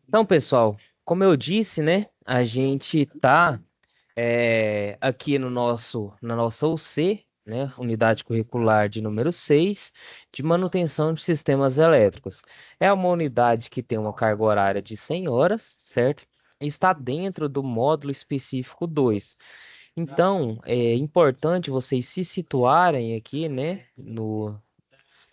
Então, pessoal, como eu disse, né, a gente está aqui na nossa UC, né, Unidade Curricular de número 6 de manutenção de sistemas elétricos. É uma unidade que tem uma carga horária de 100 horas, certo? E está dentro do módulo específico 2. Então, é importante vocês se situarem aqui, né, no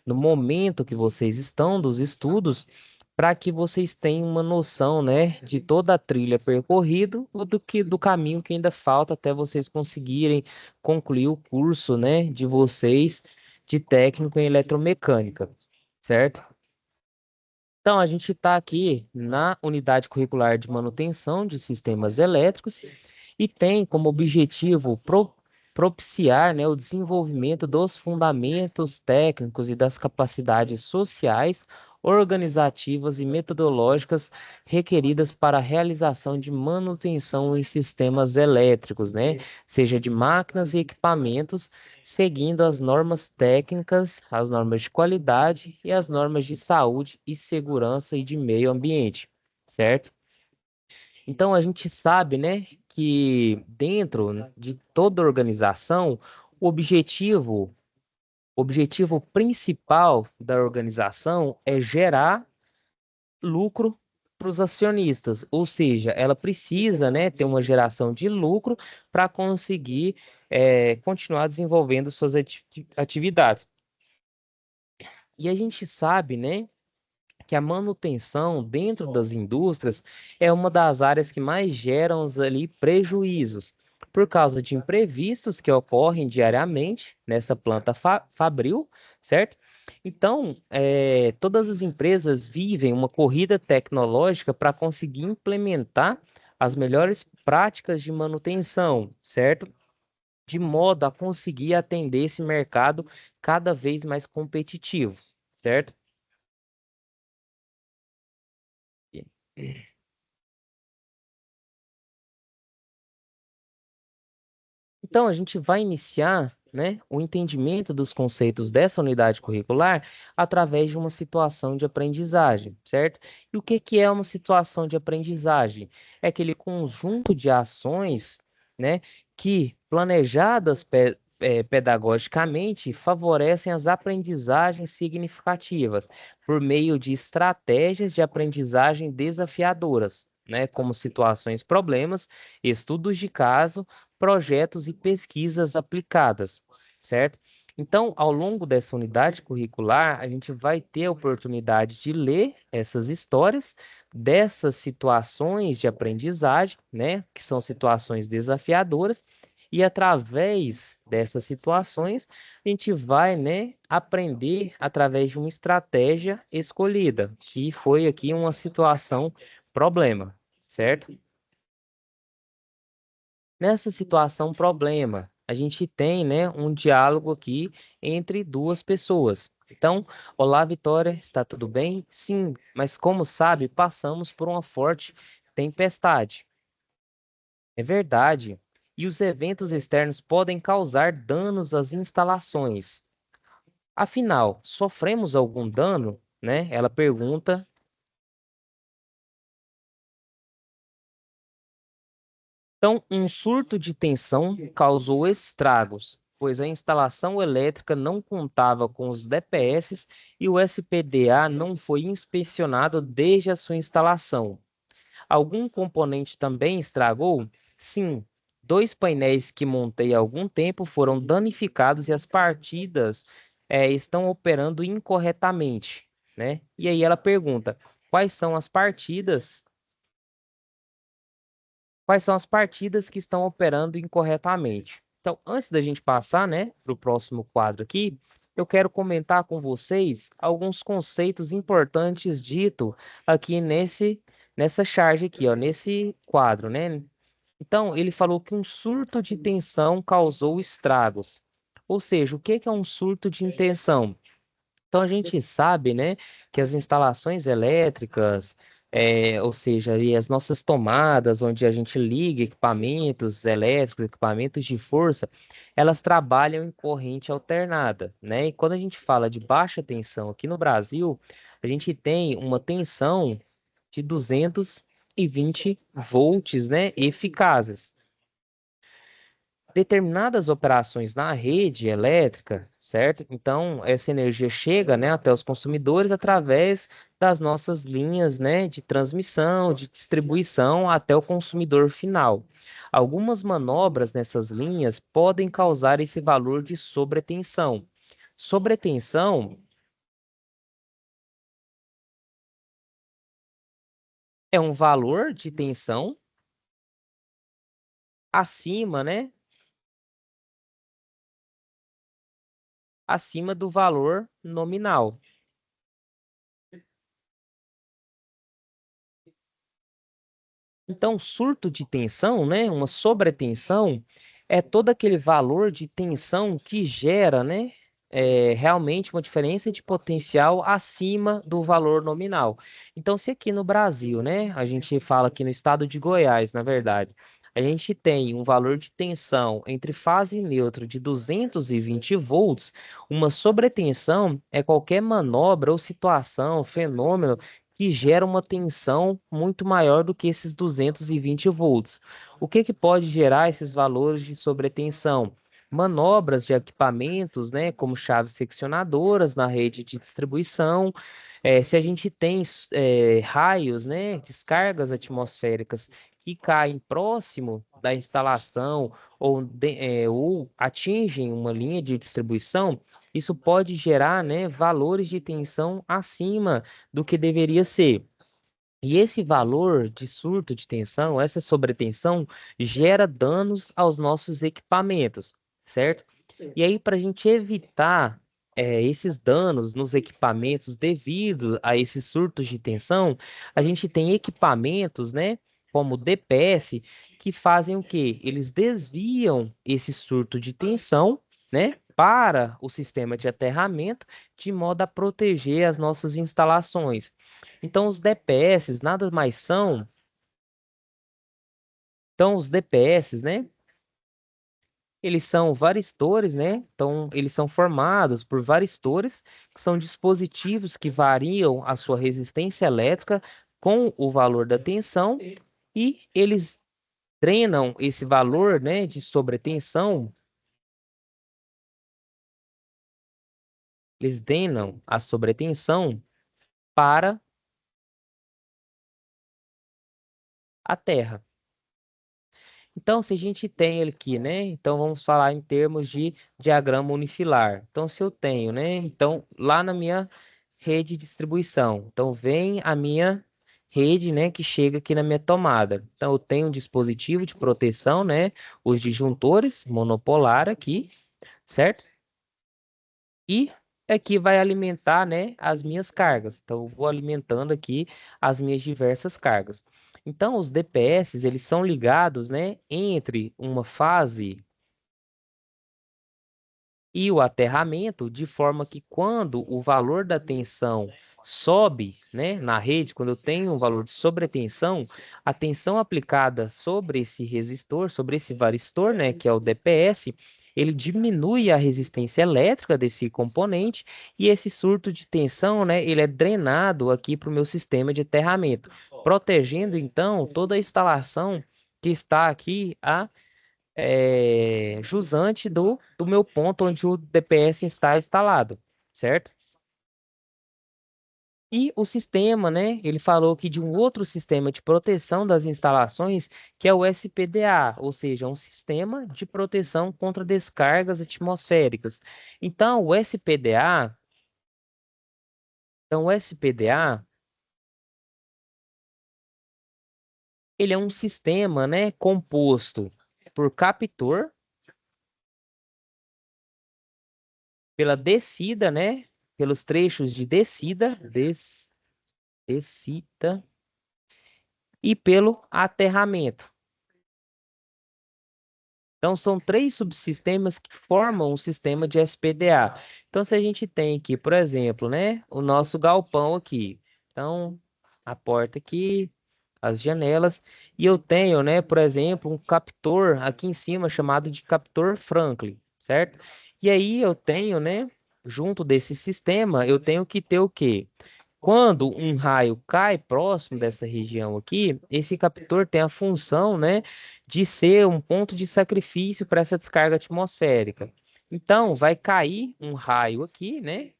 momento que vocês estão dos estudos, para que vocês tenham uma noção, né, de toda a trilha percorrida ou do caminho que ainda falta até vocês conseguirem concluir o curso, né, de vocês de técnico em eletromecânica, certo? Então, a gente está aqui na unidade curricular de manutenção de sistemas elétricos e tem como objetivo propiciar, né, o desenvolvimento dos fundamentos técnicos e das capacidades sociais, organizativas e metodológicas requeridas para a realização de manutenção em sistemas elétricos, né, seja de máquinas e equipamentos, seguindo as normas técnicas, as normas de qualidade e as normas de saúde e segurança e de meio ambiente, certo? Então a gente sabe, né, que dentro de toda organização, o objetivo principal da organização é gerar lucro para os acionistas, ou seja, ela precisa, né, ter uma geração de lucro para conseguir continuar desenvolvendo suas atividades. E a gente sabe, né, que a manutenção dentro das indústrias é uma das áreas que mais geram ali prejuízos, por causa de imprevistos que ocorrem diariamente nessa planta fabril, certo? Então, todas as empresas vivem uma corrida tecnológica para conseguir implementar as melhores práticas de manutenção, certo? De modo a conseguir atender esse mercado cada vez mais competitivo, certo? Então, a gente vai iniciar, né, o entendimento dos conceitos dessa unidade curricular através de uma situação de aprendizagem, certo? E o que que é uma situação de aprendizagem? É aquele conjunto de ações, né, que planejadas pedagogicamente favorecem as aprendizagens significativas por meio de estratégias de aprendizagem desafiadoras, né, como situações, problemas, estudos de caso, projetos e pesquisas aplicadas, certo? Então, ao longo dessa unidade curricular, a gente vai ter a oportunidade de ler essas histórias dessas situações de aprendizagem, né, que são situações desafiadoras, e através dessas situações, a gente vai, né, aprender através de uma estratégia escolhida, que foi aqui uma situação problema, certo? Nessa situação problema, a gente tem, né, um diálogo aqui entre duas pessoas. Então, olá, Vitória, está tudo bem? Sim, mas como sabe, passamos por uma forte tempestade. É verdade. E os eventos externos podem causar danos às instalações. Afinal, sofremos algum dano, né? Ela pergunta. Então, um surto de tensão causou estragos, pois a instalação elétrica não contava com os DPS e o SPDA não foi inspecionado desde a sua instalação. Algum componente também estragou? Sim, dois painéis que montei há algum tempo foram danificados e as partidas estão operando incorretamente, né? E aí ela pergunta: quais são as partidas? Quais são as partidas que estão operando incorretamente? Então, antes da gente passar, né, para o próximo quadro aqui, eu quero comentar com vocês alguns conceitos importantes dito aqui nessa charge aqui, ó, nesse quadro, né? Então, ele falou que um surto de tensão causou estragos. Ou seja, o que que é um surto de tensão? Então a gente sabe, né, que as instalações elétricas, ou seja, ali as nossas tomadas, onde a gente liga equipamentos elétricos, equipamentos de força, elas trabalham em corrente alternada, né? E quando a gente fala de baixa tensão aqui no Brasil, a gente tem uma tensão de 220 volts, né, eficazes. Determinadas operações na rede elétrica, certo? Então, essa energia chega, né, até os consumidores através das nossas linhas, né, de transmissão, de distribuição até o consumidor final. Algumas manobras nessas linhas podem causar esse valor de sobretensão. Sobretensão é um valor de tensão acima, né, acima do valor nominal. Então, surto de tensão, né, uma sobretensão, é todo aquele valor de tensão que gera, né, realmente uma diferença de potencial acima do valor nominal. Então, se aqui no Brasil, né, a gente fala aqui no estado de Goiás, na verdade, a gente tem um valor de tensão entre fase neutra de 220 volts, uma sobretensão é qualquer manobra ou situação, fenômeno que gera uma tensão muito maior do que esses 220 volts. O que que pode gerar esses valores de sobretensão? Manobras de equipamentos, né, como chaves seccionadoras na rede de distribuição. Se a gente tem raios, né, descargas atmosféricas que caem próximo da instalação ou atingem uma linha de distribuição, isso pode gerar, né, valores de tensão acima do que deveria ser. E esse valor de surto de tensão, essa sobretensão, gera danos aos nossos equipamentos, certo? E aí, para a gente evitar esses danos nos equipamentos devido a esses surtos de tensão, a gente tem equipamentos, né, como o DPS, que fazem o quê? Eles desviam esse surto de tensão, né, para o sistema de aterramento, de modo a proteger as nossas instalações. Então, os DPS nada mais são. Então, os DPS, né? Eles são varistores, né? Então, eles são formados por varistores, que são dispositivos que variam a sua resistência elétrica com o valor da tensão, e eles drenam esse valor, né, de sobretensão, eles drenam a sobretensão para a Terra. Então, se a gente tem ele aqui, né? Então, vamos falar em termos de diagrama unifilar. Então, se eu tenho, né? Então, lá na minha rede de distribuição. Então, vem a minha rede, né? Que chega aqui na minha tomada. Então, eu tenho um dispositivo de proteção, né? Os disjuntores monopolar aqui, certo? E aqui vai alimentar, né, as minhas cargas. Então, eu vou alimentando aqui as minhas diversas cargas. Então, os DPS, eles são ligados, né, entre uma fase e o aterramento, de forma que quando o valor da tensão sobe, né, na rede, quando eu tenho um valor de sobretensão, a tensão aplicada sobre esse resistor, sobre esse varistor, né, que é o DPS, ele diminui a resistência elétrica desse componente, e esse surto de tensão, né, ele é drenado aqui para o meu sistema de aterramento, protegendo então toda a instalação que está aqui jusante do meu ponto onde o DPS está instalado, certo? E o sistema, né? Ele falou aqui de um outro sistema de proteção das instalações, que é o SPDA, ou seja, um sistema de proteção contra descargas atmosféricas. Então, o SPDA, ele é um sistema, né, composto por captor, pela descida, né, pelos trechos de descida, descida e pelo aterramento. Então, são três subsistemas que formam um sistema de SPDA. Então, se a gente tem aqui, por exemplo, né, o nosso galpão aqui. Então, a porta aqui, as janelas, e eu tenho, né, por exemplo, um captor aqui em cima chamado de captor Franklin, certo? E aí eu tenho, né, junto desse sistema, eu tenho que ter o quê? Quando um raio cai próximo dessa região aqui, esse captor tem a função, né, de ser um ponto de sacrifício para essa descarga atmosférica. Então, vai cair um raio aqui, né?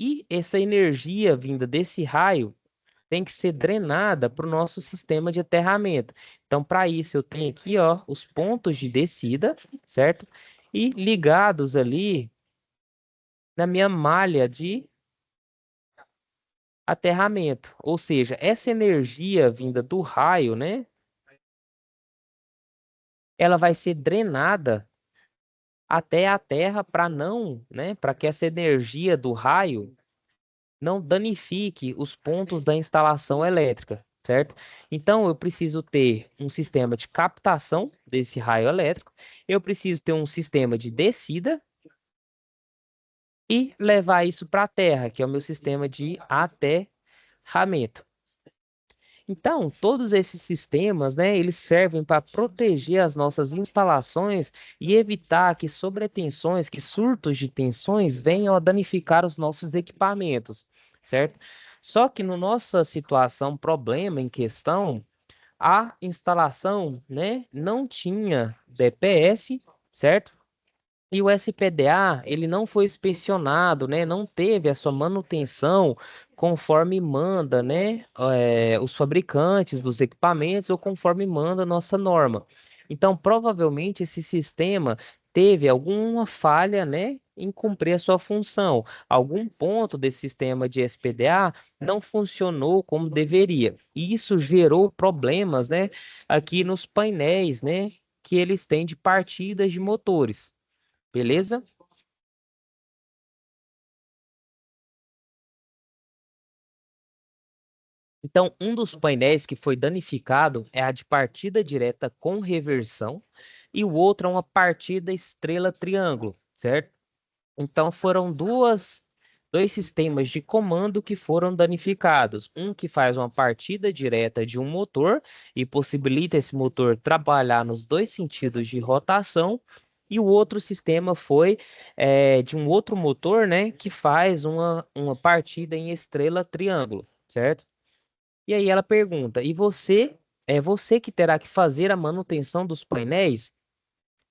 E essa energia vinda desse raio tem que ser drenada para o nosso sistema de aterramento. Então, para isso, eu tenho aqui, ó, os pontos de descida, certo? E ligados ali na minha malha de aterramento. Ou seja, essa energia vinda do raio, né? Ela vai ser drenada até a Terra para não, né? Para que essa energia do raio não danifique os pontos da instalação elétrica, certo? Então, eu preciso ter um sistema de captação desse raio elétrico, eu preciso ter um sistema de descida e levar isso para a Terra, que é o meu sistema de aterramento. Então, todos esses sistemas, né, eles servem para proteger as nossas instalações e evitar que sobretensões, que surtos de tensões venham a danificar os nossos equipamentos, certo? Só que no nossa situação, problema em questão, a instalação, né, não tinha DPS, certo? E o SPDA, ele não foi inspecionado, né? Não teve a sua manutenção conforme manda, né? Os fabricantes dos equipamentos ou conforme manda a nossa norma. Então, provavelmente esse sistema teve alguma falha, né? Em cumprir a sua função. Algum ponto desse sistema de SPDA não funcionou como deveria. E isso gerou problemas, né? Aqui nos painéis, né? Que eles têm de partidas de motores. Beleza? Então, um dos painéis que foi danificado é a de partida direta com reversão e o outro é uma partida estrela-triângulo, certo? Então, foram dois sistemas de comando que foram danificados. Um que faz uma partida direta de um motor e possibilita esse motor trabalhar nos dois sentidos de rotação. E o outro sistema foi de um outro motor, né, que faz uma partida em estrela-triângulo, certo? E aí ela pergunta: e você, é você que terá que fazer a manutenção dos painéis?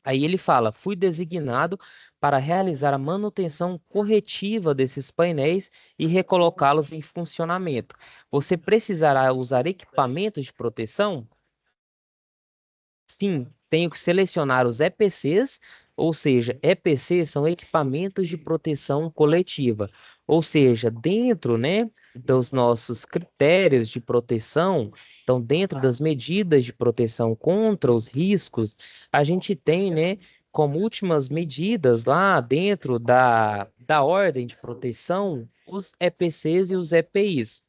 Aí ele fala: fui designado para realizar a manutenção corretiva desses painéis e recolocá-los em funcionamento. Você precisará usar equipamentos de proteção? Sim, tenho que selecionar os EPCs, ou seja, EPCs são equipamentos de proteção coletiva. Ou seja, dentro, né, dos nossos critérios de proteção, então dentro das medidas de proteção contra os riscos, a gente tem, né, como últimas medidas lá dentro da ordem de proteção, os EPCs e os EPIs.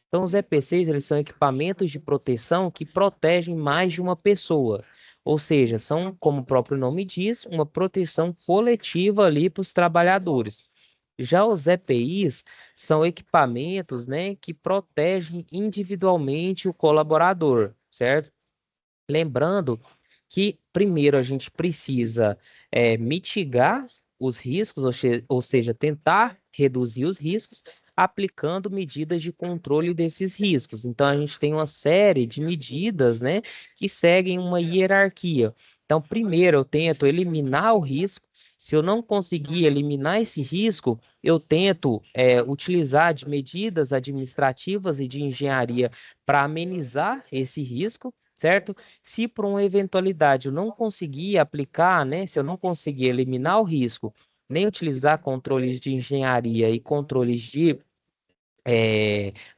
Então, os EPCs, eles são equipamentos de proteção que protegem mais de uma pessoa. Ou seja, são, como o próprio nome diz, uma proteção coletiva ali para os trabalhadores. Já os EPIs são equipamentos, né, que protegem individualmente o colaborador, certo? Lembrando que primeiro a gente precisa mitigar os riscos, ou seja, tentar reduzir os riscos, aplicando medidas de controle desses riscos. Então a gente tem uma série de medidas, né, que seguem uma hierarquia. Então, primeiro eu tento eliminar o risco. Se eu não conseguir eliminar esse risco, eu tento utilizar de medidas administrativas e de engenharia para amenizar esse risco, certo? Se por uma eventualidade eu não conseguir aplicar, né, se eu não conseguir eliminar o risco, nem utilizar controles de engenharia e controles de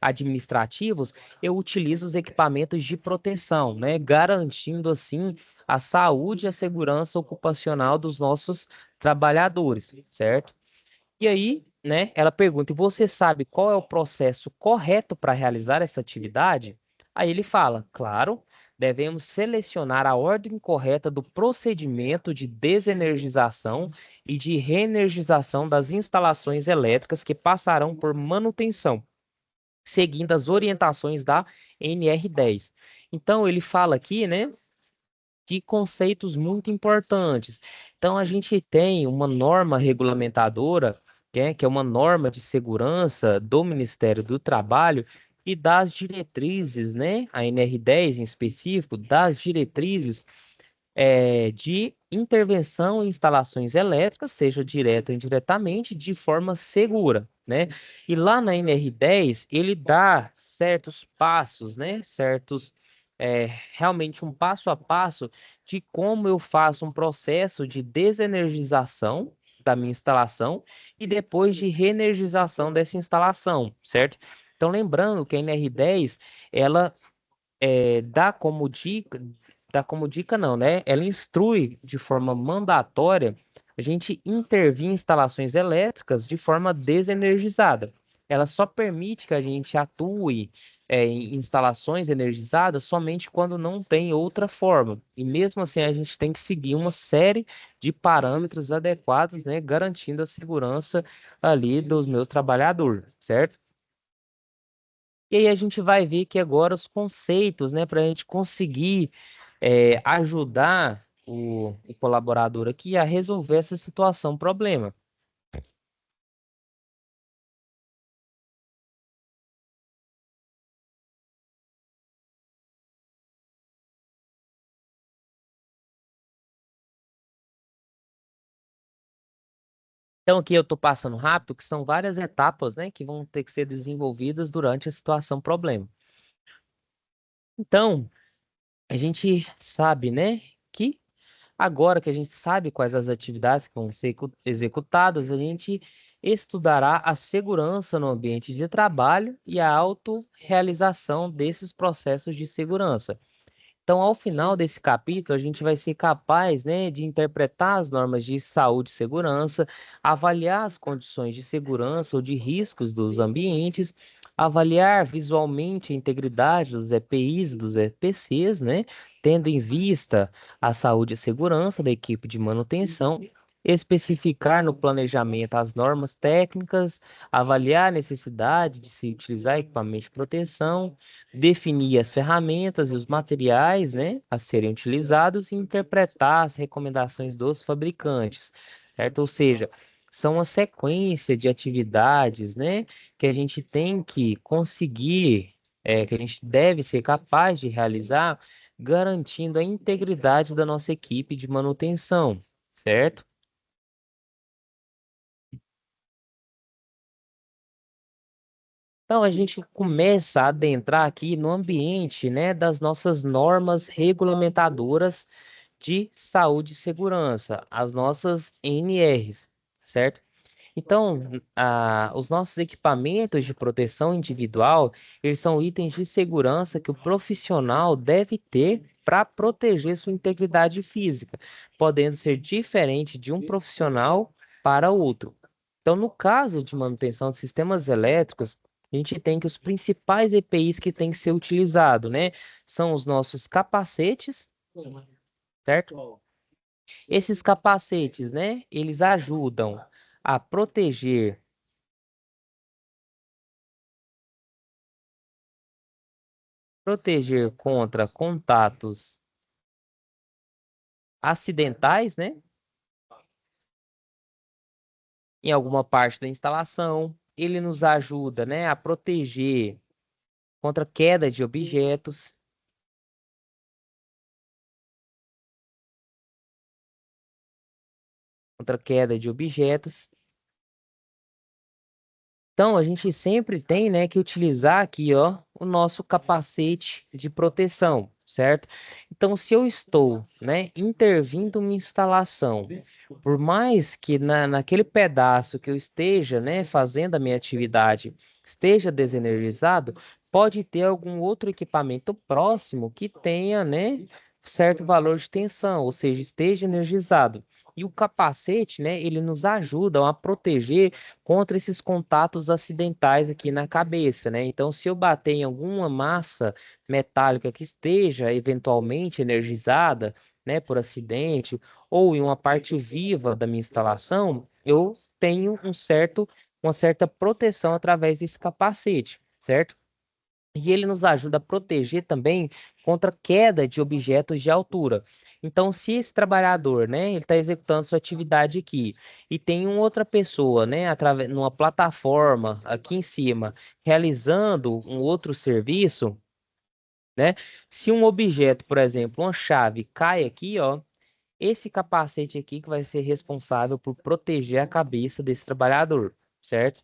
administrativos, eu utilizo os equipamentos de proteção, né, garantindo assim a saúde e a segurança ocupacional dos nossos trabalhadores, certo? E aí, né, ela pergunta: e você sabe qual é o processo correto para realizar essa atividade? Aí ele fala: claro, devemos selecionar a ordem correta do procedimento de desenergização e de reenergização das instalações elétricas que passarão por manutenção, seguindo as orientações da NR10. Então, ele fala aqui, né, de conceitos muito importantes. Então, a gente tem uma norma regulamentadora, que é uma norma de segurança do Ministério do Trabalho e das diretrizes, né? A NR10 em específico, das diretrizes de intervenção em instalações elétricas, seja direta ou indiretamente, de forma segura, né? E lá na NR10, ele dá certos passos, né? Realmente um passo a passo de como eu faço um processo de desenergização da minha instalação e depois de reenergização dessa instalação, certo? Então, lembrando que a NR10, ela dá como dica, dá como dica não, né? Ela instrui de forma mandatória a gente intervir em instalações elétricas de forma desenergizada. Ela só permite que a gente atue em instalações energizadas somente quando não tem outra forma. E mesmo assim a gente tem que seguir uma série de parâmetros adequados, né? Garantindo a segurança ali dos meus trabalhadores, certo? E aí a gente vai ver que agora os conceitos, né, para a gente conseguir ajudar o colaborador aqui a resolver essa situação, problema. Então aqui eu estou passando rápido, que são várias etapas, né, que vão ter que ser desenvolvidas durante a situação problema. Então, a gente sabe, né, que agora que a gente sabe quais as atividades que vão ser executadas, a gente estudará a segurança no ambiente de trabalho e a autorrealização desses processos de segurança. Então, ao final desse capítulo, a gente vai ser capaz, né, de interpretar as normas de saúde e segurança, avaliar as condições de segurança ou de riscos dos ambientes, avaliar visualmente a integridade dos EPIs e dos EPCs, né, tendo em vista a saúde e segurança da equipe de manutenção, especificar no planejamento as normas técnicas, avaliar a necessidade de se utilizar equipamento de proteção, definir as ferramentas e os materiais, né, a serem utilizados e interpretar as recomendações dos fabricantes, certo? Ou seja, são uma sequência de atividades, né, que a gente tem que conseguir, que a gente deve ser capaz de realizar, garantindo a integridade da nossa equipe de manutenção, certo? Então, a gente começa a adentrar aqui no ambiente, né, das nossas normas regulamentadoras de saúde e segurança, as nossas NRs, certo? Então, os nossos equipamentos de proteção individual, eles são itens de segurança que o profissional deve ter para proteger sua integridade física, podendo ser diferente de um profissional para outro. Então, no caso de manutenção de sistemas elétricos, a gente tem que os principais EPIs que tem que ser utilizado, né? São os nossos capacetes, certo? Esses capacetes, né? Eles ajudam a proteger contra contatos acidentais, né? Em alguma parte da instalação. Ele nos ajuda, né, a proteger contra queda de objetos, contra queda de objetos. Então, a gente sempre tem, né, que utilizar aqui, ó, o nosso capacete de proteção, certo? Então, se eu estou, né, intervindo uma instalação, por mais que naquele pedaço que eu esteja, né, fazendo a minha atividade, esteja desenergizado, pode ter algum outro equipamento próximo que tenha, né, certo valor de tensão, ou seja, esteja energizado. E o capacete, né, ele nos ajuda a proteger contra esses contatos acidentais aqui na cabeça, né? Então, se eu bater em alguma massa metálica que esteja eventualmente energizada, né, por acidente, ou em uma parte viva da minha instalação, eu tenho uma certa proteção através desse capacete, certo? E ele nos ajuda a proteger também contra queda de objetos de altura. Então, se esse trabalhador, né, ele está executando sua atividade aqui e tem uma outra pessoa, né, através numa plataforma aqui em cima, realizando um outro serviço, né, se um objeto, por exemplo, uma chave, cai aqui, ó, esse capacete aqui que vai ser responsável por proteger a cabeça desse trabalhador, certo?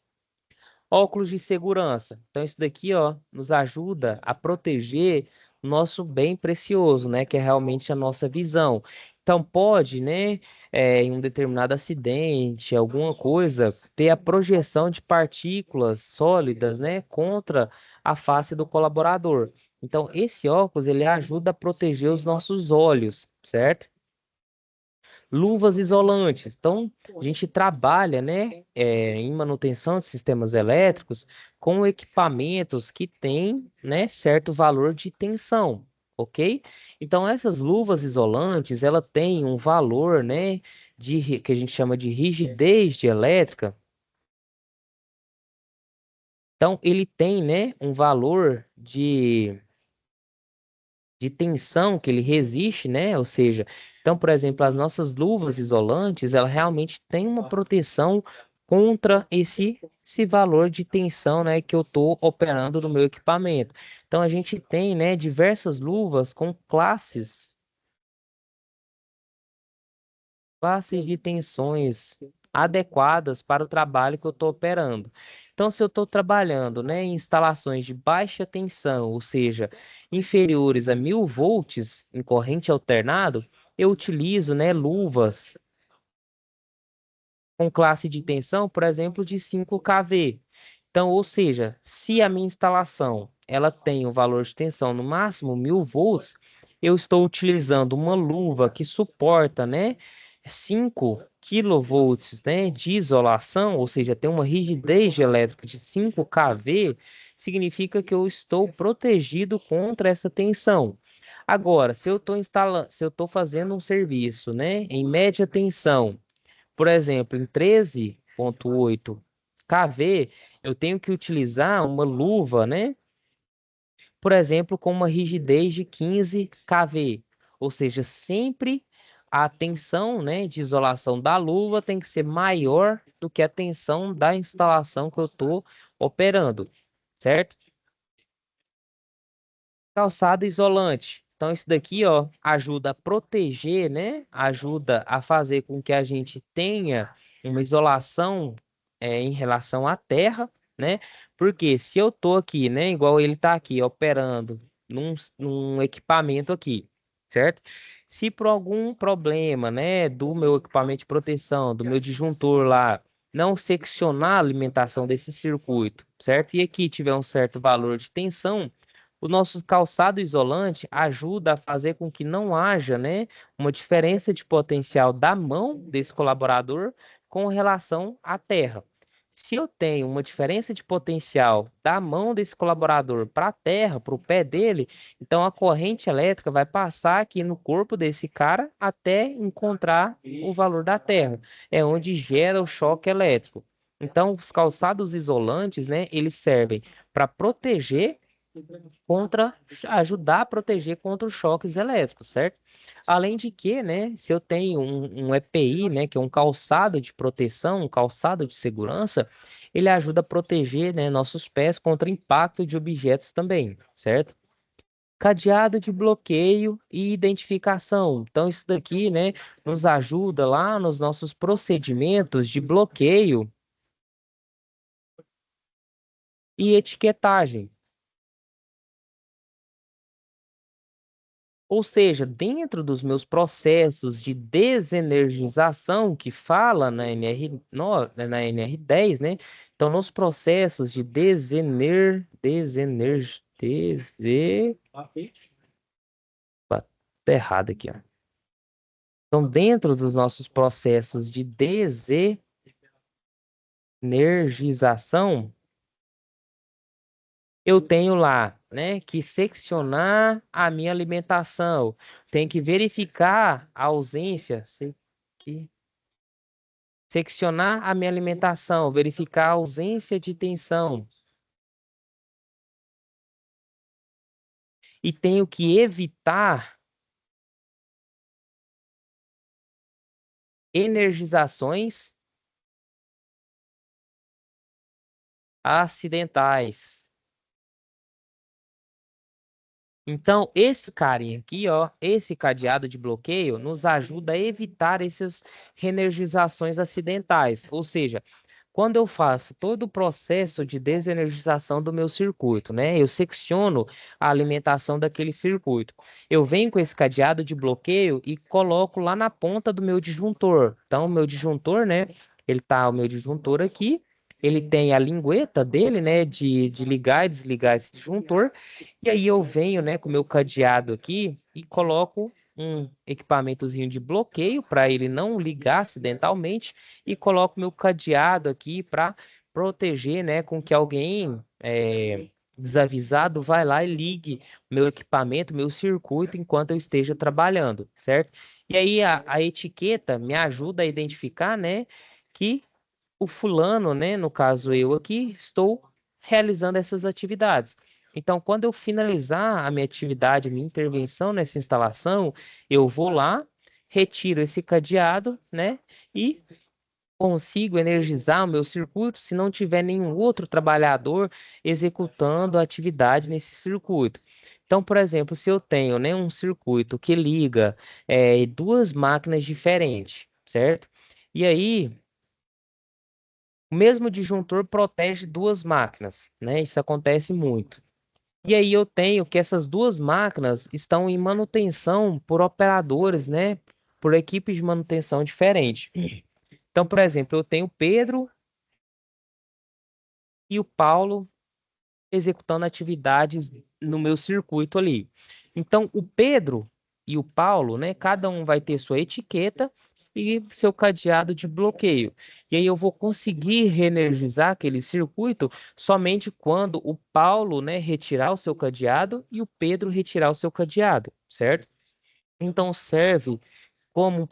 Óculos de segurança. Então, isso daqui, ó, nos ajuda a proteger o nosso bem precioso, né? Que é realmente a nossa visão. Então, pode, né, em um determinado acidente, alguma coisa, ter a projeção de partículas sólidas, né, contra a face do colaborador. Então, esse óculos, ele ajuda a proteger os nossos olhos, certo? Luvas isolantes. Então, a gente trabalha, né, em manutenção de sistemas elétricos com equipamentos que têm, né, certo valor de tensão, ok? Então, essas luvas isolantes, ela tem um valor, né, que a gente chama de rigidez de elétrica. Então, ele tem, né, um valor de tensão que ele resiste, né? Ou seja, então, por exemplo, as nossas luvas isolantes, ela realmente tem uma proteção contra esse valor de tensão, né, que eu estou operando no meu equipamento. Então, a gente tem, né, diversas luvas com classes de tensões adequadas para o trabalho que eu estou operando. Então, se eu estou trabalhando, né, em instalações de baixa tensão, ou seja, inferiores a 1000 volts em corrente alternado, eu utilizo, né, luvas com classe de tensão, por exemplo, de 5 kV. Então, ou seja, se a minha instalação ela tem um valor de tensão no máximo 1000 volts, eu estou utilizando uma luva que suporta, né, 5 kV, né, de isolação, ou seja, tem uma rigidez elétrica de 5 kV, significa que eu estou protegido contra essa tensão. Agora, se eu estou instalando, se eu estou fazendo um serviço, né, em média tensão, por exemplo, em 13,8 kV, eu tenho que utilizar uma luva, né? Por exemplo, com uma rigidez de 15 kV. Ou seja, sempre a tensão, né, de isolação da luva tem que ser maior do que a tensão da instalação que eu estou operando, certo? Calçado isolante. Então, isso daqui, ó, ajuda a proteger, né? Ajuda a fazer com que a gente tenha uma isolação em relação à terra, né? Porque se eu tô aqui, né? Igual ele tá aqui operando num equipamento aqui, certo? Se por algum problema, né, do meu equipamento de proteção, do meu disjuntor lá, não seccionar a alimentação desse circuito, certo? E aqui tiver um certo valor de tensão, o nosso calçado isolante ajuda a fazer com que não haja, né, uma diferença de potencial da mão desse colaborador com relação à terra. Se eu tenho uma diferença de potencial da mão desse colaborador para a terra, para o pé dele, então a corrente elétrica vai passar aqui no corpo desse cara até encontrar o valor da terra. É onde gera o choque elétrico. Então, os calçados isolantes, né, eles servem para proteger contra, ajudar a proteger contra os choques elétricos, certo? Além de que, né, se eu tenho um EPI, né, que é um calçado de proteção, um calçado de segurança, ele ajuda a proteger, né, nossos pés contra impacto de objetos também, certo? Cadeado de bloqueio e identificação. Então, isso daqui, né, nos ajuda lá nos nossos procedimentos de bloqueio e etiquetagem. Ou seja, dentro dos meus processos de desenergização, que fala na na NR10, né? Então, nos processos de tá errado aqui, ó. Então, dentro dos nossos processos de desenergização, eu tenho lá, né, que seccionar a minha alimentação, tem que verificar a ausência, que seccionar a minha alimentação, verificar a ausência de tensão. e tenho que evitar energizações acidentais. Então, esse carinha aqui, ó, esse cadeado de bloqueio nos ajuda a evitar essas reenergizações acidentais. Ou seja, quando eu faço todo o processo de desenergização do meu circuito, né? Eu secciono a alimentação daquele circuito. Eu venho com esse cadeado de bloqueio e coloco lá na ponta do meu disjuntor. Então, o meu disjuntor, né? O meu disjuntor aqui. Ele tem a lingueta dele, né? De ligar e desligar esse disjuntor. E aí eu venho, né, com o meu cadeado aqui e coloco um equipamentozinho de bloqueio para ele não ligar acidentalmente e coloco meu cadeado aqui para proteger, né, com que alguém desavisado vai lá e ligue meu equipamento, meu circuito enquanto eu esteja trabalhando, certo? E aí a etiqueta me ajuda a identificar, né, que o fulano, né, no caso eu aqui, estou realizando essas atividades. Então, quando eu finalizar a minha atividade, a minha intervenção nessa instalação, eu vou lá, retiro esse cadeado, né, e consigo energizar o meu circuito se não tiver nenhum outro trabalhador executando a atividade nesse circuito. Então, por exemplo, se eu tenho, né, um circuito que liga duas máquinas diferentes, certo? E aí o mesmo disjuntor protege duas máquinas, né? Isso acontece muito. E aí eu tenho que essas duas máquinas estão em manutenção por operadores, né? Por equipes de manutenção diferentes. Então, por exemplo, eu tenho o Pedro e o Paulo executando atividades no meu circuito ali. Então, o Pedro e o Paulo, né, cada um vai ter sua etiqueta e seu cadeado de bloqueio. E aí eu vou conseguir reenergizar aquele circuito somente quando o Paulo, né, retirar o seu cadeado e o Pedro retirar o seu cadeado, certo? Então serve como um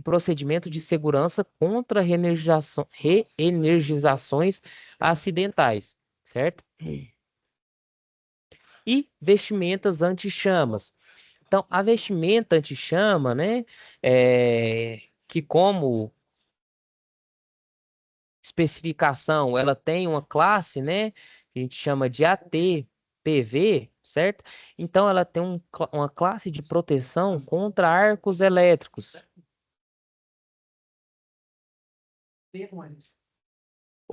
procedimento de segurança contra reenergizações acidentais, certo? E vestimentas anti-chamas. Então, a vestimenta anti-chama, né, que como especificação, ela tem uma classe, né, que a gente chama de AT-PV, certo? Então, ela tem uma classe de proteção contra arcos elétricos.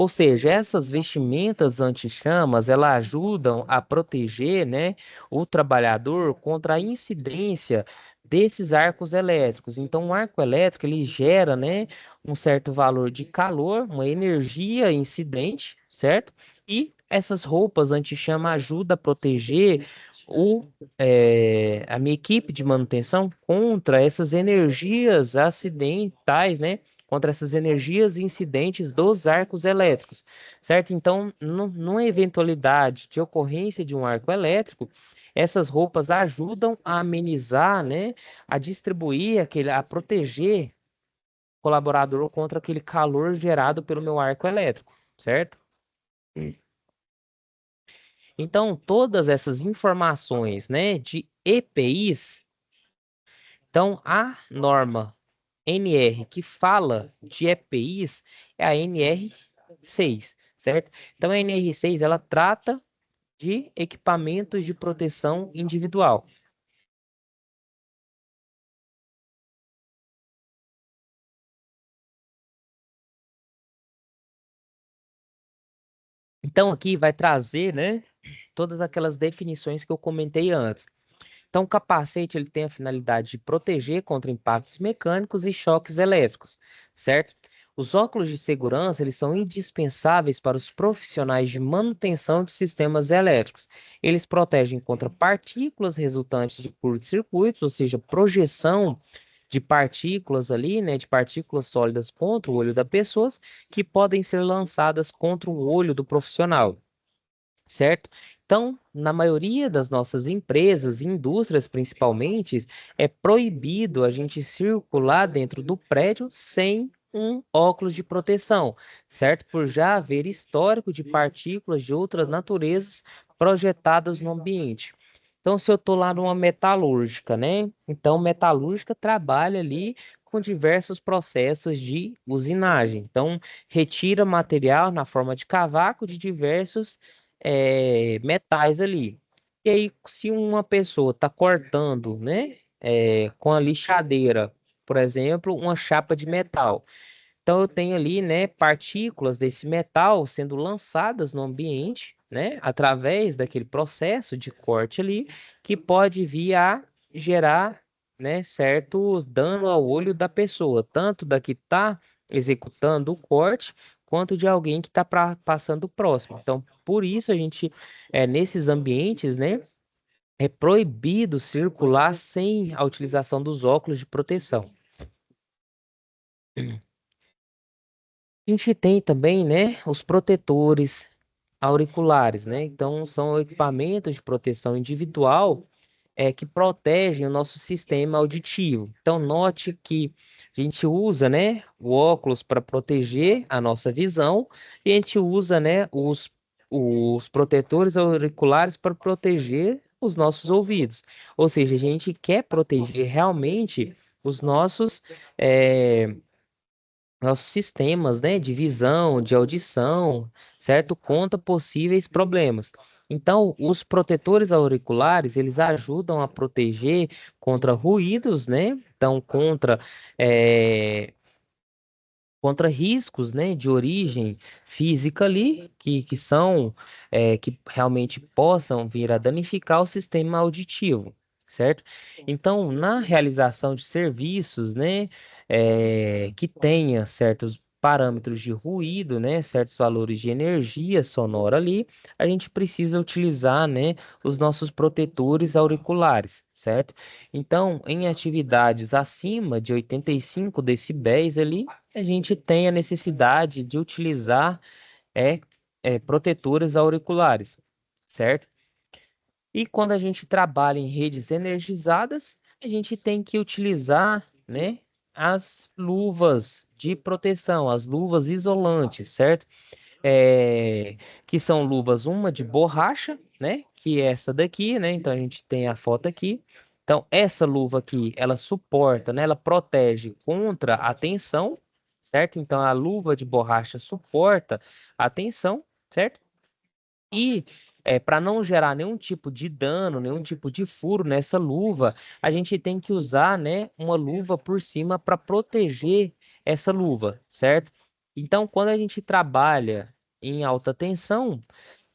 Ou seja, essas vestimentas anti-chamas, elas ajudam a proteger, né, o trabalhador contra a incidência desses arcos elétricos. Então, o arco elétrico, ele gera, né, um certo valor de calor, uma energia incidente, certo? E essas roupas anti-chama ajudam a proteger a minha equipe de manutenção contra essas energias acidentais, né? Contra essas energias incidentes dos arcos elétricos, certo? Então, numa eventualidade de ocorrência de um arco elétrico, essas roupas ajudam a amenizar, né, a distribuir a proteger o colaborador contra aquele calor gerado pelo meu arco elétrico, certo? Então, todas essas informações, né, de EPIs, então a norma NR que fala de EPIs é a NR6, certo? Então a NR6 ela trata de equipamentos de proteção individual. Então aqui vai trazer, né, todas aquelas definições que eu comentei antes. Então, o capacete ele tem a finalidade de proteger contra impactos mecânicos e choques elétricos, certo? Os óculos de segurança eles são indispensáveis para os profissionais de manutenção de sistemas elétricos. Eles protegem contra partículas resultantes de curto-circuitos, ou seja, projeção de partículas ali, né, de partículas sólidas contra o olho da pessoa, que podem ser lançadas contra o olho do profissional, certo? Então, na maioria das nossas empresas, indústrias principalmente, é proibido a gente circular dentro do prédio sem um óculos de proteção, certo? Por já haver histórico de partículas de outras naturezas projetadas no ambiente. Então, se eu estou lá numa metalúrgica, né? Então, metalúrgica trabalha ali com diversos processos de usinagem. Então, retira material na forma de cavaco de diversos metais ali. E aí, se uma pessoa está cortando, né, com a lixadeira, por exemplo, uma chapa de metal. Então eu tenho ali, né, partículas desse metal sendo lançadas no ambiente, né, através daquele processo de corte ali, que pode vir a gerar, né, certo dano ao olho da pessoa, tanto da que está executando o corte, quanto de alguém que está passando próximo. Então, por isso a gente, nesses ambientes, né, é proibido circular sem a utilização dos óculos de proteção. A gente tem também, né, os protetores auriculares, né? Então, são equipamentos de proteção individual que protegem o nosso sistema auditivo. Então, note que a gente usa, né, o óculos para proteger a nossa visão e a gente usa, né, os protetores auriculares para proteger os nossos ouvidos. Ou seja, a gente quer proteger realmente os nossos sistemas, né, de visão, de audição, certo? Contra possíveis problemas. Então, os protetores auriculares, eles ajudam a proteger contra ruídos, né? Então, eh, contra riscos, né, de origem física ali, que são, que realmente possam vir a danificar o sistema auditivo, certo? Então, na realização de serviços, né, que tenha certos parâmetros de ruído, né, certos valores de energia sonora ali, a gente precisa utilizar, né, os nossos protetores auriculares, certo? Então, em atividades acima de 85 decibéis ali, a gente tem a necessidade de utilizar é, protetores auriculares, certo? E quando a gente trabalha em redes energizadas, a gente tem que utilizar, né, as luvas de proteção, as luvas isolantes, certo? Que são luvas, uma de borracha, né? Que é essa daqui, né? Então a gente tem a foto aqui. Então, essa luva aqui, ela suporta, né? Ela protege contra a tensão, certo? Então, a luva de borracha suporta a tensão, certo? E para não gerar nenhum tipo de dano, nenhum tipo de furo nessa luva, a gente tem que usar, né, uma luva por cima para proteger essa luva, certo? Então, quando a gente trabalha em alta tensão,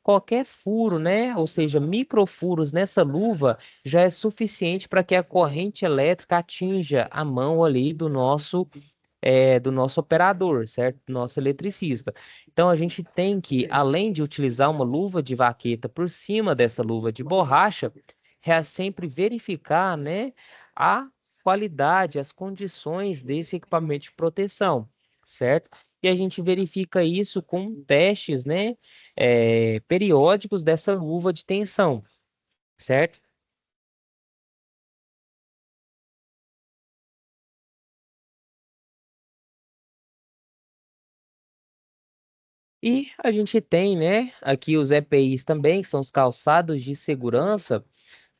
qualquer furo, né, ou seja, microfuros nessa luva já é suficiente para que a corrente elétrica atinja a mão ali do nosso operador, certo? Do nosso eletricista. Então a gente tem que, além de utilizar uma luva de vaqueta por cima dessa luva de borracha, sempre verificar, né, a qualidade, as condições desse equipamento de proteção, certo? E a gente verifica isso com testes, né, periódicos dessa luva de tensão, certo? E a gente tem, né, aqui os EPIs também, que são os calçados de segurança,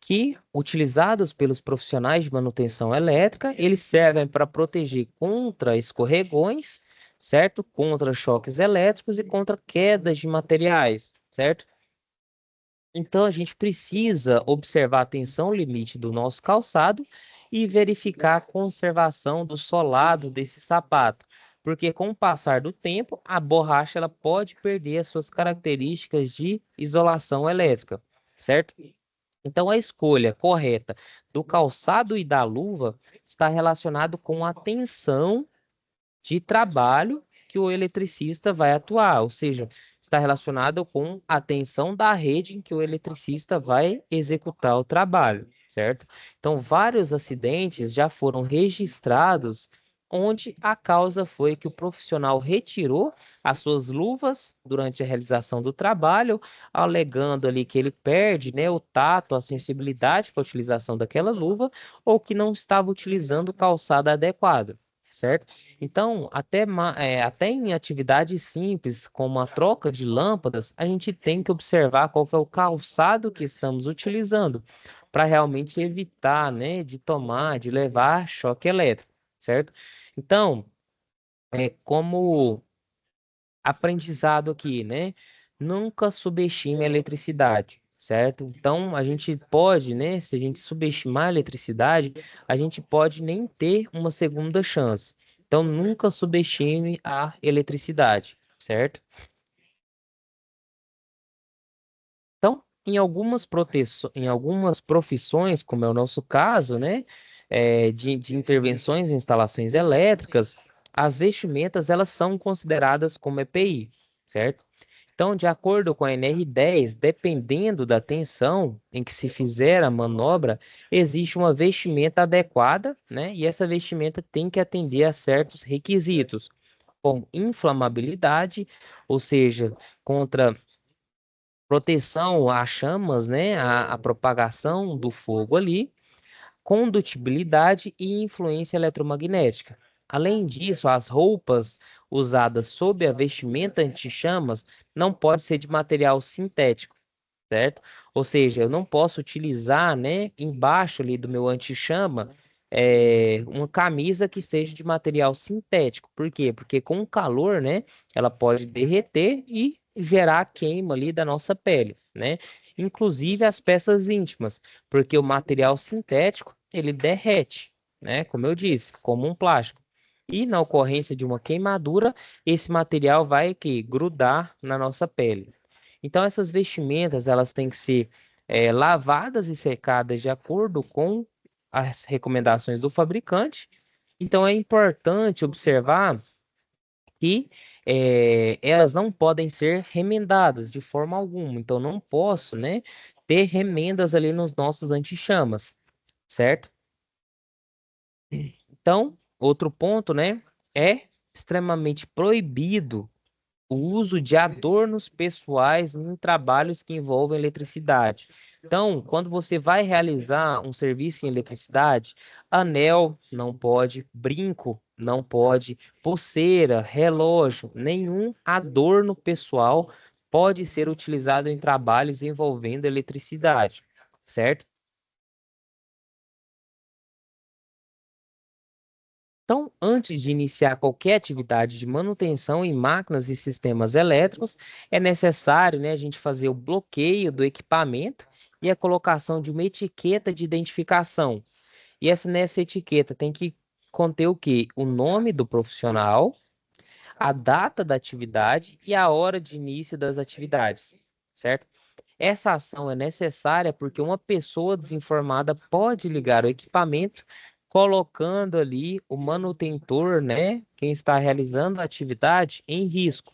que, utilizados pelos profissionais de manutenção elétrica, eles servem para proteger contra escorregões, certo? Contra choques elétricos e contra quedas de materiais, certo? Então, a gente precisa observar a tensão limite do nosso calçado e verificar a conservação do solado desse sapato, porque com o passar do tempo, a borracha ela pode perder as suas características de isolação elétrica, certo? Então, a escolha correta do calçado e da luva está relacionado com a tensão de trabalho que o eletricista vai atuar, ou seja, está relacionado com a tensão da rede em que o eletricista vai executar o trabalho, certo? Então, vários acidentes já foram registrados onde a causa foi que o profissional retirou as suas luvas durante a realização do trabalho, alegando ali que ele perde, né, o tato, a sensibilidade para a utilização daquela luva, ou que não estava utilizando o calçado adequado, certo? Então, até em atividades simples, como a troca de lâmpadas, a gente tem que observar qual que é o calçado que estamos utilizando, para realmente evitar, né, de levar choque elétrico, certo? Então, como aprendizado aqui, né? Nunca subestime a eletricidade, certo? Então, a gente pode, né? Se a gente subestimar a eletricidade, a gente pode nem ter uma segunda chance. Então, nunca subestime a eletricidade, certo? Então, em algumas profissões, como é o nosso caso, né, de intervenções em instalações elétricas, as vestimentas elas são consideradas como EPI, certo? Então, de acordo com a NR10, dependendo da tensão em que se fizer a manobra, existe uma vestimenta adequada, né? E essa vestimenta tem que atender a certos requisitos, como inflamabilidade, ou seja, contra proteção a chamas, né, a propagação do fogo ali, condutibilidade e influência eletromagnética. Além disso, as roupas usadas sob a vestimenta anti-chamas não pode ser de material sintético, certo? Ou seja, eu não posso utilizar, né, embaixo ali do meu anti-chama, uma camisa que seja de material sintético. Por quê? Porque com o calor, né, ela pode derreter e gerar queima ali da nossa pele, né? Inclusive as peças íntimas, porque o material sintético, ele derrete, né? Como eu disse, como um plástico. E na ocorrência de uma queimadura, esse material vai que grudar na nossa pele. Então, essas vestimentas, elas têm que ser lavadas e secadas de acordo com as recomendações do fabricante. Então, é importante observar que elas não podem ser remendadas de forma alguma. Então, não posso, né, ter remendas ali nos nossos antichamas, certo? Então, outro ponto, né, é extremamente proibido o uso de adornos pessoais em trabalhos que envolvem eletricidade. Então, quando você vai realizar um serviço em eletricidade, anel não pode, brinco não pode, pulseira, relógio, nenhum adorno pessoal pode ser utilizado em trabalhos envolvendo eletricidade, certo? Então, antes de iniciar qualquer atividade de manutenção em máquinas e sistemas elétricos, é necessário, né, a gente fazer o bloqueio do equipamento e a colocação de uma etiqueta de identificação. E nessa etiqueta tem que conter o quê? O nome do profissional, a data da atividade e a hora de início das atividades, certo? Essa ação é necessária porque uma pessoa desinformada pode ligar o equipamento, colocando ali o manutentor, né, quem está realizando a atividade, em risco.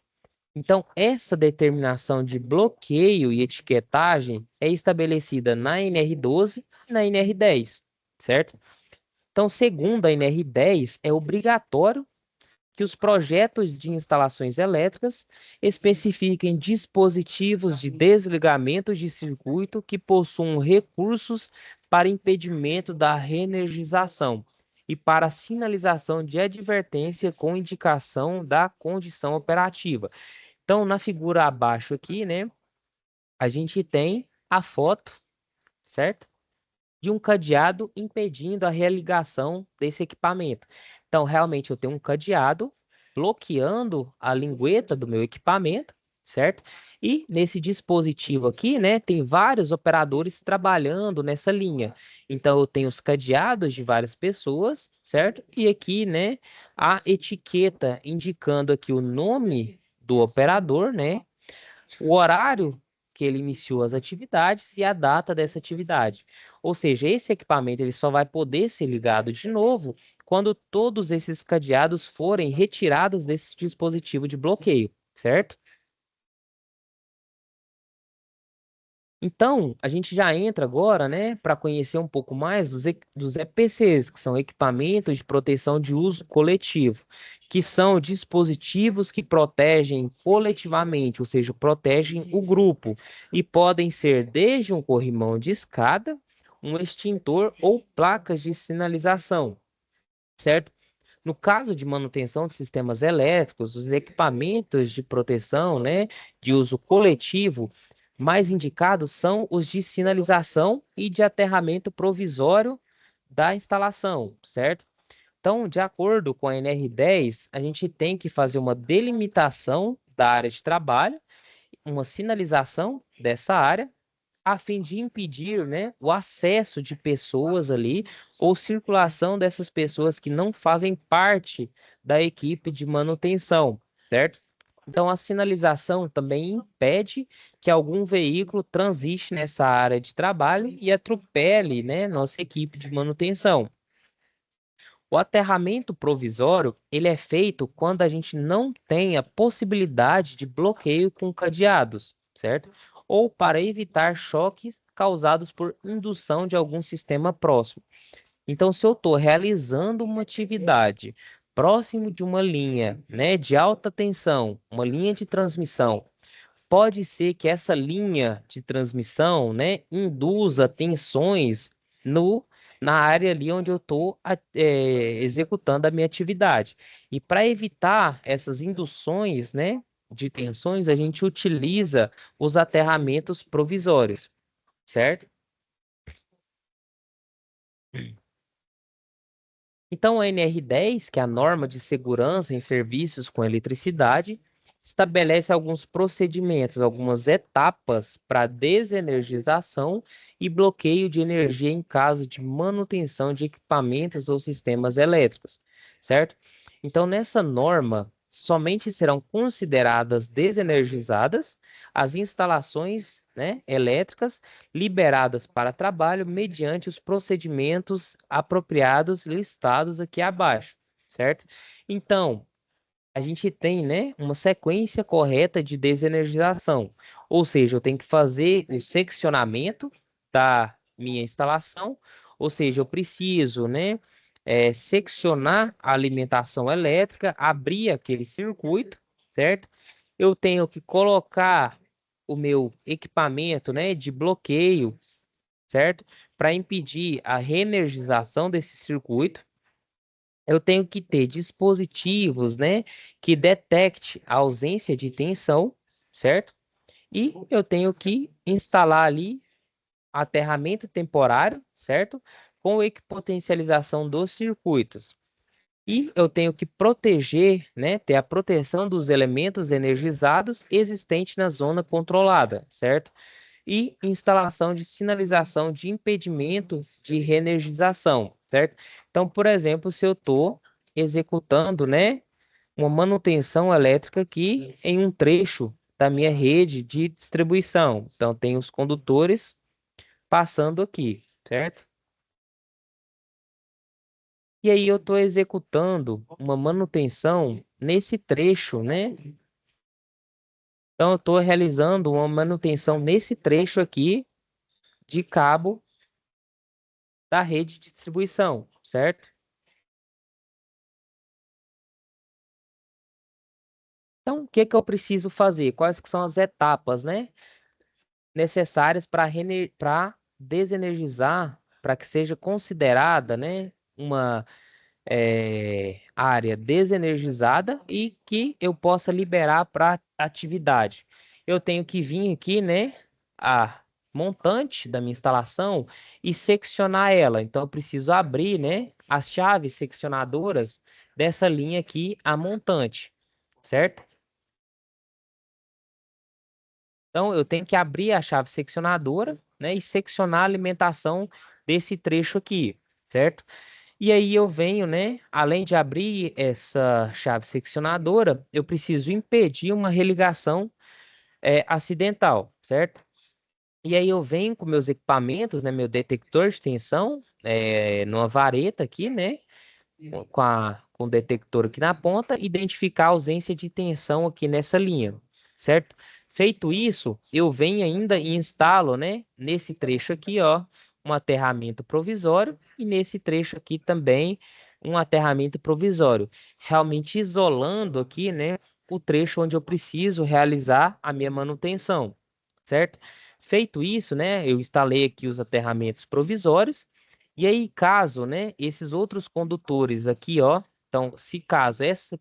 Então, essa determinação de bloqueio e etiquetagem é estabelecida na NR12 e na NR10, certo? Então, segundo a NR10, é obrigatório que os projetos de instalações elétricas especifiquem dispositivos de desligamento de circuito que possuam recursos para impedimento da reenergização e para sinalização de advertência com indicação da condição operativa. Então, na figura abaixo aqui, né, a gente tem a foto, certo? De um cadeado impedindo a religação desse equipamento. Então, realmente, eu tenho um cadeado bloqueando a lingueta do meu equipamento, certo? E nesse dispositivo aqui, né, tem vários operadores trabalhando nessa linha. Então, eu tenho os cadeados de várias pessoas, certo? E aqui, né, a etiqueta indicando aqui o nome do operador, né? O horário que ele iniciou as atividades e a data dessa atividade. Ou seja, esse equipamento ele só vai poder ser ligado de novo quando todos esses cadeados forem retirados desse dispositivo de bloqueio, certo? Então, a gente já entra agora, né, para conhecer um pouco mais dos EPCs, que são equipamentos de proteção de uso coletivo, que são dispositivos que protegem coletivamente, ou seja, protegem o grupo, e podem ser desde um corrimão de escada, um extintor ou placas de sinalização, certo? No caso de manutenção de sistemas elétricos, os equipamentos de proteção, né, de uso coletivo, mais indicados são os de sinalização e de aterramento provisório da instalação, certo? Então, de acordo com a NR10, a gente tem que fazer uma delimitação da área de trabalho, uma sinalização dessa área, a fim de impedir, né, o acesso de pessoas ali ou circulação dessas pessoas que não fazem parte da equipe de manutenção, certo? Então, a sinalização também impede que algum veículo transite nessa área de trabalho e atropele, né, nossa equipe de manutenção. O aterramento provisório, ele é feito quando a gente não tem a possibilidade de bloqueio com cadeados, certo? Ou para evitar choques causados por indução de algum sistema próximo. Então, se eu estou realizando uma atividade próximo de uma linha, né, de alta tensão, uma linha de transmissão, pode ser que essa linha de transmissão, né, induza tensões no, na área ali onde eu estou executando a minha atividade. E para evitar essas induções, né, de tensões, a gente utiliza os aterramentos provisórios, certo? Então, a NR10, que é a norma de segurança em serviços com eletricidade, estabelece alguns procedimentos, algumas etapas para desenergização e bloqueio de energia em caso de manutenção de equipamentos ou sistemas elétricos, certo? Então, nessa norma, somente serão consideradas desenergizadas as instalações, né, elétricas liberadas para trabalho mediante os procedimentos apropriados listados aqui abaixo, certo? Então, a gente tem, né, uma sequência correta de desenergização, ou seja, eu tenho que fazer o seccionamento da minha instalação, ou seja, eu preciso, né, seccionar a alimentação elétrica, abrir aquele circuito, certo? Eu tenho que colocar o meu equipamento, né, de bloqueio, certo? Para impedir a reenergização desse circuito, eu tenho que ter dispositivos, né, que detecte a ausência de tensão, certo? E eu tenho que instalar ali aterramento temporário, certo? Com equipotencialização dos circuitos. E eu tenho que proteger, né, ter a proteção dos elementos energizados existentes na zona controlada, certo? E instalação de sinalização de impedimento de reenergização, certo? Então, por exemplo, se eu estou executando, né, uma manutenção elétrica aqui em um trecho da minha rede de distribuição. Então, tem os condutores passando aqui, certo? E aí eu estou executando uma manutenção nesse trecho, né? Então, eu estou realizando uma manutenção nesse trecho aqui de cabo da rede de distribuição, certo? Então, o que que eu preciso fazer? Quais que são as etapas, né, necessárias para desenergizar, para que seja considerada, né, uma área desenergizada e que eu possa liberar para atividade. Eu tenho que vir aqui, né, a montante da minha instalação e seccionar ela. Então, eu preciso abrir, né, as chaves seccionadoras dessa linha aqui, a montante, certo? Então, eu tenho que abrir a chave seccionadora, né, e seccionar a alimentação desse trecho aqui, certo? E aí eu venho, né, além de abrir essa chave seccionadora, eu preciso impedir uma religação acidental, certo? E aí eu venho com meus equipamentos, né, meu detector de tensão, numa vareta aqui, né, com o detector aqui na ponta, identificar a ausência de tensão aqui nessa linha, certo? Feito isso, eu venho ainda e instalo, né, nesse trecho aqui, ó, um aterramento provisório e nesse trecho aqui também um aterramento provisório, realmente isolando aqui, né, o trecho onde eu preciso realizar a minha manutenção, certo? Feito isso, né, eu instalei aqui os aterramentos provisórios e aí, caso, né, esses outros condutores aqui, ó, então, se caso esse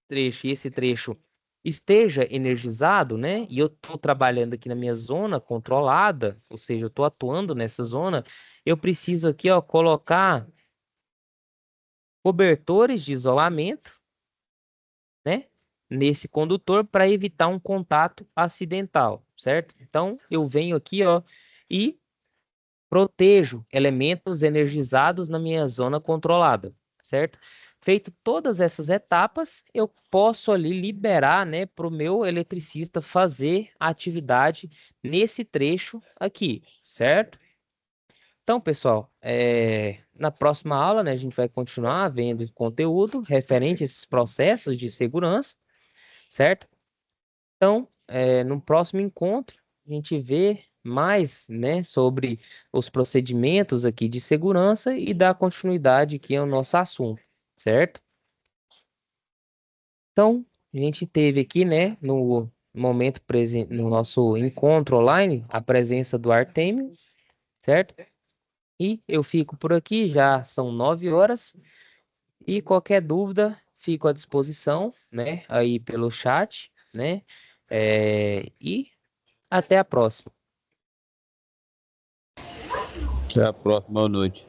trecho e esse trecho esteja energizado, né? E eu estou trabalhando aqui na minha zona controlada, ou seja, eu estou atuando nessa zona, eu preciso aqui, ó, colocar cobertores de isolamento, né? Nesse condutor para evitar um contato acidental, certo? Então, eu venho aqui, ó, e protejo elementos energizados na minha zona controlada, certo? Feito todas essas etapas, eu posso ali liberar, né, para o meu eletricista fazer a atividade nesse trecho aqui, certo? Então, pessoal, na próxima aula, né, a gente vai continuar vendo conteúdo referente a esses processos de segurança, certo? Então, no próximo encontro, a gente vê mais, né, sobre os procedimentos aqui de segurança e dá continuidade aqui ao nosso assunto, certo? Então, a gente teve aqui, né, no momento presente, no nosso encontro online, a presença do Artemio, certo? E eu fico por aqui, já são 9 horas, e qualquer dúvida, fico à disposição, né, aí pelo chat, né? E até a próxima. Até a próxima, boa noite.